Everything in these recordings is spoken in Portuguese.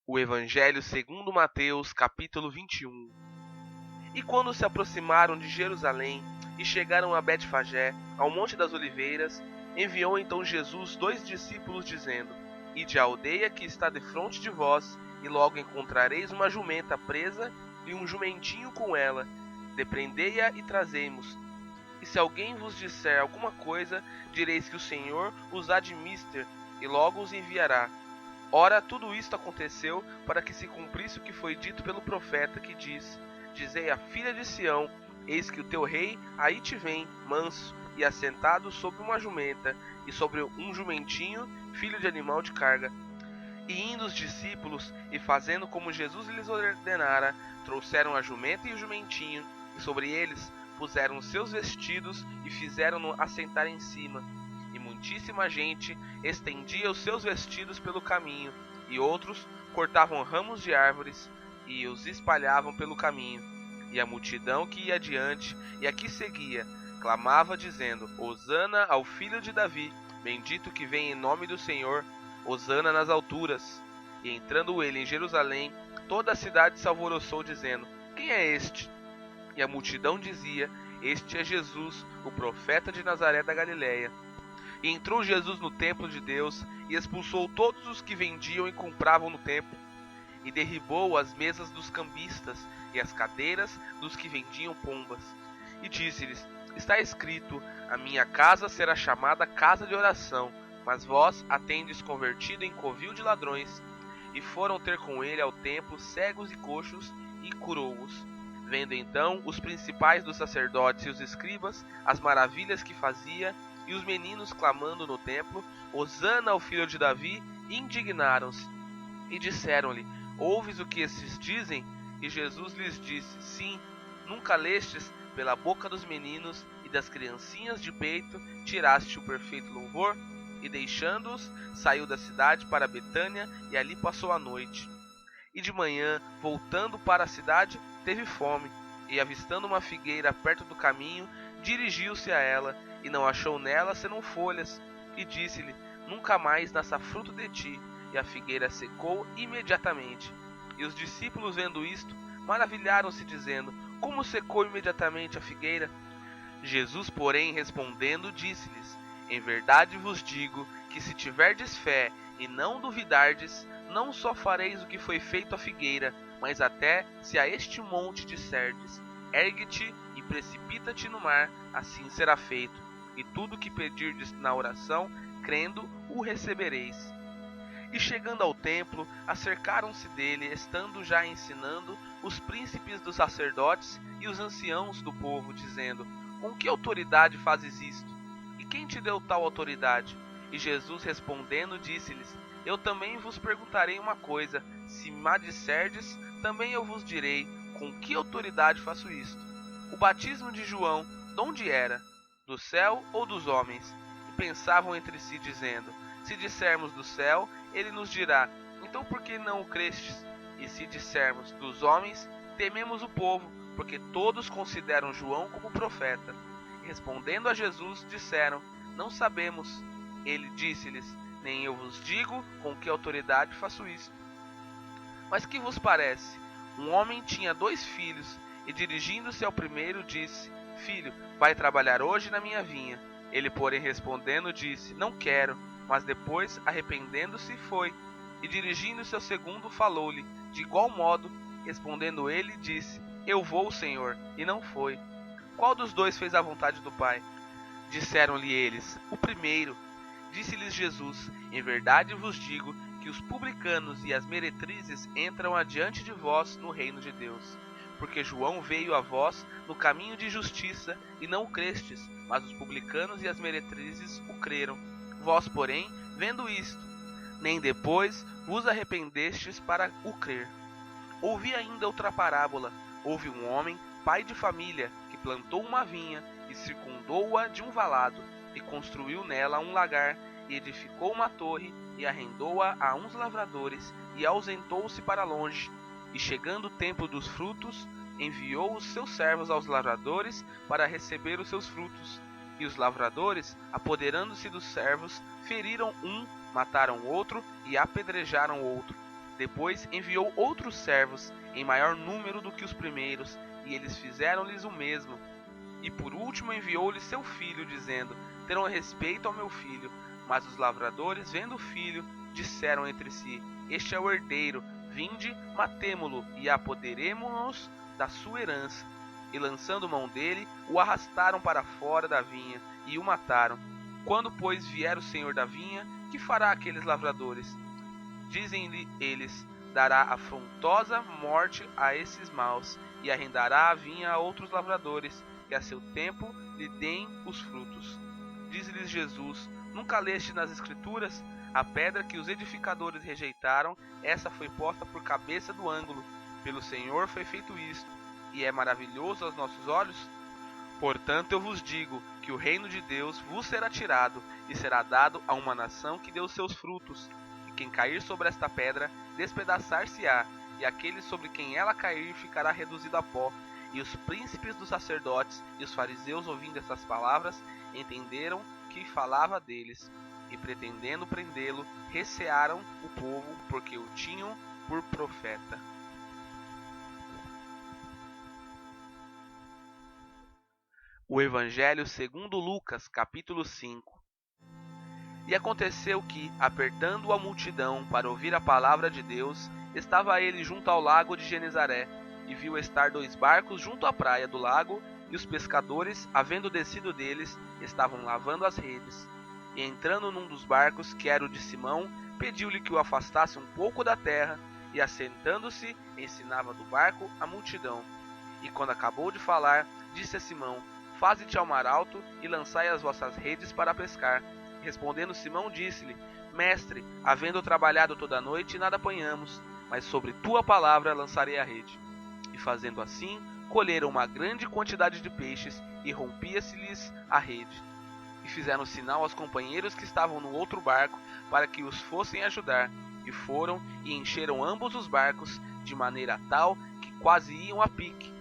O Evangelho segundo Mateus, capítulo 21. E quando se aproximaram de Jerusalém e chegaram a Betfagé, ao Monte das Oliveiras, enviou então Jesus 2 discípulos, dizendo: Ide à aldeia que está defronte de vós, e logo encontrareis uma jumenta presa e um jumentinho com ela. Deprendei-a e trazei-mos. E se alguém vos disser alguma coisa, direis que o Senhor os há de mister, e logo os enviará. Ora, tudo isto aconteceu para que se cumprisse o que foi dito pelo profeta, que diz: Dizei à filha de Sião: Eis que o teu rei aí te vem, manso e assentado sobre uma jumenta, e sobre um jumentinho, filho de animal de carga. E indo os discípulos, e fazendo como Jesus lhes ordenara, trouxeram a jumenta e o jumentinho, e sobre eles puseram os seus vestidos, e fizeram-no assentar em cima. E muitíssima gente estendia os seus vestidos pelo caminho, e outros cortavam ramos de árvores e os espalhavam pelo caminho. E a multidão que ia adiante e a que seguia clamava, dizendo: Hosana ao filho de Davi, bendito que vem em nome do Senhor, Hosana nas alturas. E entrando ele em Jerusalém, toda a cidade se alvoroçou, dizendo: Quem é este? E a multidão dizia: Este é Jesus, o profeta de Nazaré da Galileia. E entrou Jesus no templo de Deus, e expulsou todos os que vendiam e compravam no templo, e derribou as mesas dos cambistas, e as cadeiras dos que vendiam pombas. E disse-lhes: Está escrito: A minha casa será chamada casa de oração, mas vós a tendes convertido em covil de ladrões. E foram ter com ele ao templo cegos e coxos, e curou-os. Vendo então os principais dos sacerdotes e os escribas as maravilhas que fazia, e os meninos clamando no templo: Hosana ao filho de Davi, indignaram-se. E disseram-lhe: Ouves o que esses dizem? E Jesus lhes disse: Sim, nunca lestes: Pela boca dos meninos e das criancinhas de peito tiraste o perfeito louvor? E deixando-os, saiu da cidade para Betânia, e ali passou a noite. E de manhã, voltando para a cidade, teve fome, e avistando uma figueira perto do caminho, dirigiu-se a ela, e não achou nela senão folhas, e disse-lhe: Nunca mais nasça fruto de ti. E a figueira secou imediatamente. E os discípulos, vendo isto, maravilharam-se, dizendo: Como secou imediatamente a figueira? Jesus, porém, respondendo, disse-lhes: Em verdade vos digo que se tiverdes fé e não duvidardes, não só fareis o que foi feito à figueira, mas até se a este monte disserdes: Ergue-te e precipita-te no mar, assim será feito. E tudo o que pedirdes na oração, crendo, o recebereis. E chegando ao templo, acercaram-se dele, estando já ensinando, os príncipes dos sacerdotes e os anciãos do povo, dizendo: Com que autoridade fazes isto? E quem te deu tal autoridade? E Jesus respondendo disse-lhes: Eu também vos perguntarei uma coisa, se me disserdes, também eu vos direi, com que autoridade faço isto. O batismo de João, de onde era? Do céu ou dos homens? E pensavam entre si, dizendo: Se dissermos do céu, ele nos dirá: Então por que não o crestes? E se dissermos dos homens, tememos o povo, porque todos consideram João como profeta. E respondendo a Jesus, disseram: Não sabemos. Ele disse-lhes: Nem eu vos digo com que autoridade faço isto. Mas que vos parece? Um homem tinha 2 filhos, e dirigindo-se ao primeiro, disse: Filho, vai trabalhar hoje na minha vinha. Ele, porém, respondendo, disse: Não quero. Mas depois, arrependendo-se, foi. E dirigindo-se ao segundo, falou-lhe de igual modo. Respondendo ele, disse: Eu vou, Senhor. E não foi. Qual dos 2 fez a vontade do Pai? Disseram-lhe eles: O primeiro. Disse-lhes Jesus: Em verdade vos digo que os publicanos e as meretrizes entram adiante de vós no reino de Deus. Porque João veio a vós no caminho de justiça, e não o crestes, mas os publicanos e as meretrizes o creram. Vós, porém, vendo isto, nem depois vos arrependestes para o crer. Ouvi ainda outra parábola. Houve um homem, pai de família, que plantou uma vinha, e circundou-a de um valado, e construiu nela um lagar, e edificou uma torre, e arrendou-a a uns lavradores, e ausentou-se para longe. E chegando o tempo dos frutos, enviou os seus servos aos lavradores para receber os seus frutos. E os lavradores, apoderando-se dos servos, feriram um, mataram outro e apedrejaram outro. Depois enviou outros servos, em maior número do que os primeiros, e eles fizeram-lhes o mesmo. E por último enviou-lhes seu filho, dizendo: terão respeito ao meu filho. Mas os lavradores, vendo o filho, disseram entre si: este é o herdeiro, vinde, matemo-lo, e apoderemo-nos da sua herança. E lançando mão dele, o arrastaram para fora da vinha, e o mataram. Quando, pois, vier o senhor da vinha, que fará aqueles lavradores? Dizem-lhe eles: dará afrontosa morte a esses maus, e arrendará a vinha a outros lavradores, que a seu tempo lhe deem os frutos. Diz-lhes Jesus: nunca leste nas Escrituras? A pedra que os edificadores rejeitaram, essa foi posta por cabeça do ângulo. Pelo Senhor foi feito isto, e é maravilhoso aos nossos olhos? Portanto eu vos digo que o reino de Deus vos será tirado, e será dado a uma nação que deu seus frutos. E quem cair sobre esta pedra, despedaçar-se-á, e aquele sobre quem ela cair ficará reduzido a pó. E os príncipes dos sacerdotes e os fariseus, ouvindo essas palavras, entenderam que falava deles, e pretendendo prendê-lo, recearam o povo, porque o tinham por profeta. O Evangelho segundo Lucas, capítulo 5. E aconteceu que, apertando a multidão para ouvir a palavra de Deus, estava ele junto ao lago de Genezaré, e viu estar 2 barcos junto à praia do lago, e os pescadores, havendo descido deles, estavam lavando as redes. E entrando num dos barcos, que era o de Simão, pediu-lhe que o afastasse um pouco da terra, e assentando-se, ensinava do barco a multidão. E quando acabou de falar, disse a Simão: faze-te ao mar alto, e lançai as vossas redes para pescar. Respondendo Simão, disse-lhe: mestre, havendo trabalhado toda a noite, nada apanhamos, mas sobre tua palavra lançarei a rede. E fazendo assim, colheram uma grande quantidade de peixes, e rompia-se-lhes a rede. E fizeram sinal aos companheiros que estavam no outro barco, para que os fossem ajudar. E foram e encheram ambos os barcos, de maneira tal que quase iam a pique.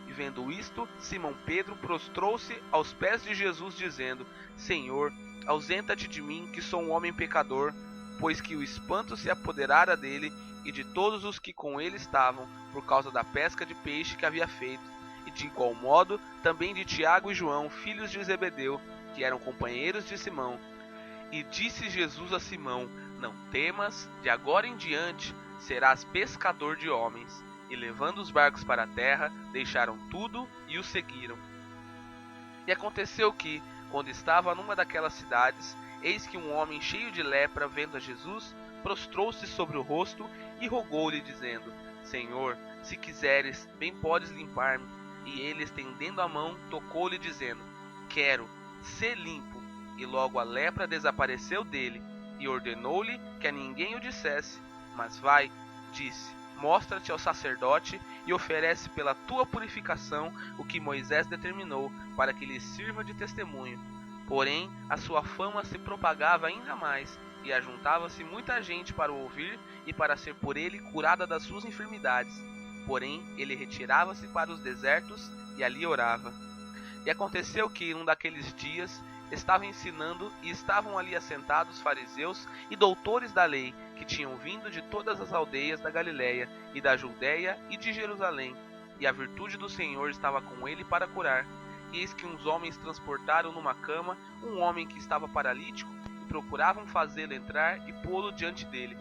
E vendo isto, Simão Pedro prostrou-se aos pés de Jesus, dizendo: Senhor, ausenta-te de mim, que sou um homem pecador, pois que o espanto se apoderara dele e de todos os que com ele estavam, por causa da pesca de peixe que havia feito, e de igual modo também de Tiago e João, filhos de Zebedeu, que eram companheiros de Simão. E disse Jesus a Simão: não temas, de agora em diante serás pescador de homens. E levando os barcos para a terra, deixaram tudo e o seguiram. E aconteceu que, quando estava numa daquelas cidades, eis que um homem cheio de lepra, vendo a Jesus, prostrou-se sobre o rosto e rogou-lhe, dizendo: Senhor, se quiseres, bem podes limpar-me. E ele, estendendo a mão, tocou-lhe, dizendo: quero, sê limpo. E logo a lepra desapareceu dele, e ordenou-lhe que a ninguém o dissesse. Mas vai, disse, mostra-te ao sacerdote e oferece pela tua purificação o que Moisés determinou, para que lhe sirva de testemunho. Porém, a sua fama se propagava ainda mais, e ajuntava-se muita gente para o ouvir e para ser por ele curada das suas enfermidades. Porém, ele retirava-se para os desertos e ali orava. E aconteceu que, num daqueles dias, estava ensinando, e estavam ali assentados fariseus e doutores da lei, que tinham vindo de todas as aldeias da Galiléia e da Judéia e de Jerusalém. E a virtude do Senhor estava com ele para curar. E eis que uns homens transportaram numa cama um homem que estava paralítico, e procuravam fazê-lo entrar e pô-lo diante dele.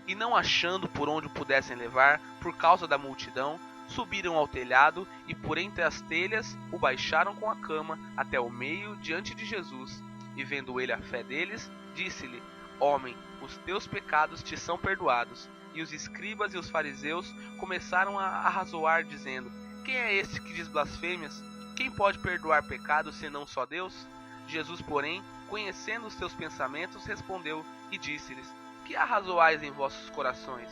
E não achando por onde o pudessem levar, por causa da multidão, subiram ao telhado, e por entre as telhas o baixaram com a cama até o meio diante de Jesus. E vendo ele a fé deles, disse-lhe: Homem, os teus pecados te são perdoados. E os escribas e os fariseus começaram a arrazoar, dizendo: Quem é esse que diz blasfêmias? Quem pode perdoar pecados senão só Deus? Jesus, porém, conhecendo os seus pensamentos, respondeu e disse-lhes: Que arrazoais em vossos corações?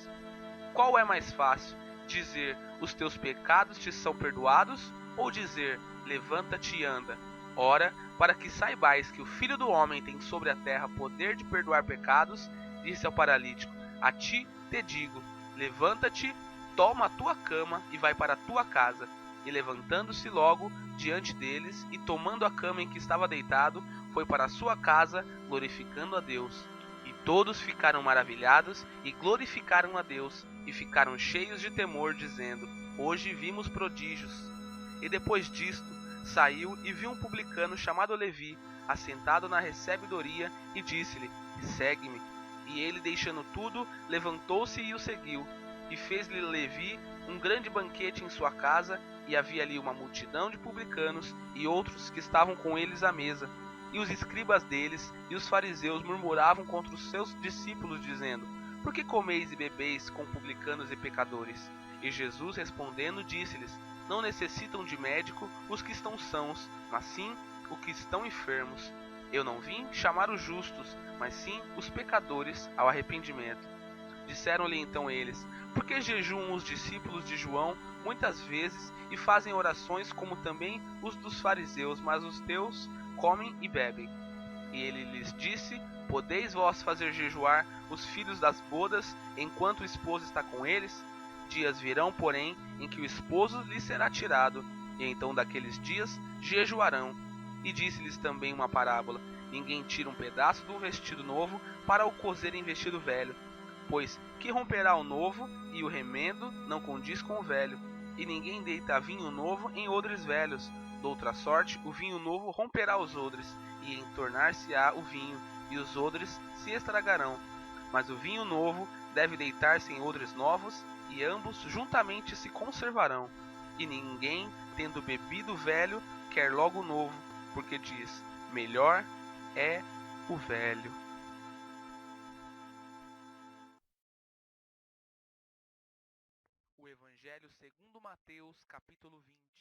Qual é mais fácil, dizer: os teus pecados te são perdoados, ou dizer: levanta-te e anda? Ora, para que saibais que o Filho do Homem tem sobre a terra poder de perdoar pecados, disse ao paralítico: a ti te digo, levanta-te, toma a tua cama e vai para a tua casa. E levantando-se logo diante deles, e tomando a cama em que estava deitado, foi para a sua casa, glorificando a Deus. E Todos ficaram maravilhados e glorificaram a Deus, e ficaram cheios de temor, dizendo: Hoje vimos prodígios. E depois disto, saiu e viu um publicano chamado Levi, assentado na recebedoria, e disse-lhe: Segue-me. E ele, deixando tudo, levantou-se e o seguiu. E fez-lhe Levi um grande banquete em sua casa, e havia ali uma multidão de publicanos e outros que estavam com eles à mesa. E os escribas deles e os fariseus murmuravam contra os seus discípulos, dizendo: Por que comeis e bebeis com publicanos e pecadores? E Jesus, respondendo, disse-lhes: Não necessitam de médico os que estão sãos, mas sim os que estão enfermos. Eu não vim chamar os justos, mas sim os pecadores ao arrependimento. Disseram-lhe então eles: Por que jejuam os discípulos de João muitas vezes e fazem orações como também os dos fariseus, mas os teus comem e bebem? E ele lhes disse: Podeis vós fazer jejuar os filhos das bodas enquanto o esposo está com eles? Dias virão, porém, em que o esposo lhes será tirado, e então daqueles dias jejuarão. E disse-lhes também uma parábola: Ninguém tira um pedaço de um vestido novo para o coser em vestido velho, pois que romperá o novo, e o remendo não condiz com o velho. E ninguém deita vinho novo em odres velhos. Doutra sorte, o vinho novo romperá os odres, e entornar-se-á o vinho, e os odres se estragarão. Mas o vinho novo deve deitar-se em odres novos, e ambos juntamente se conservarão. E ninguém, tendo bebido o velho, quer logo o novo, porque diz: melhor é o velho. O Evangelho segundo Mateus, capítulo 20.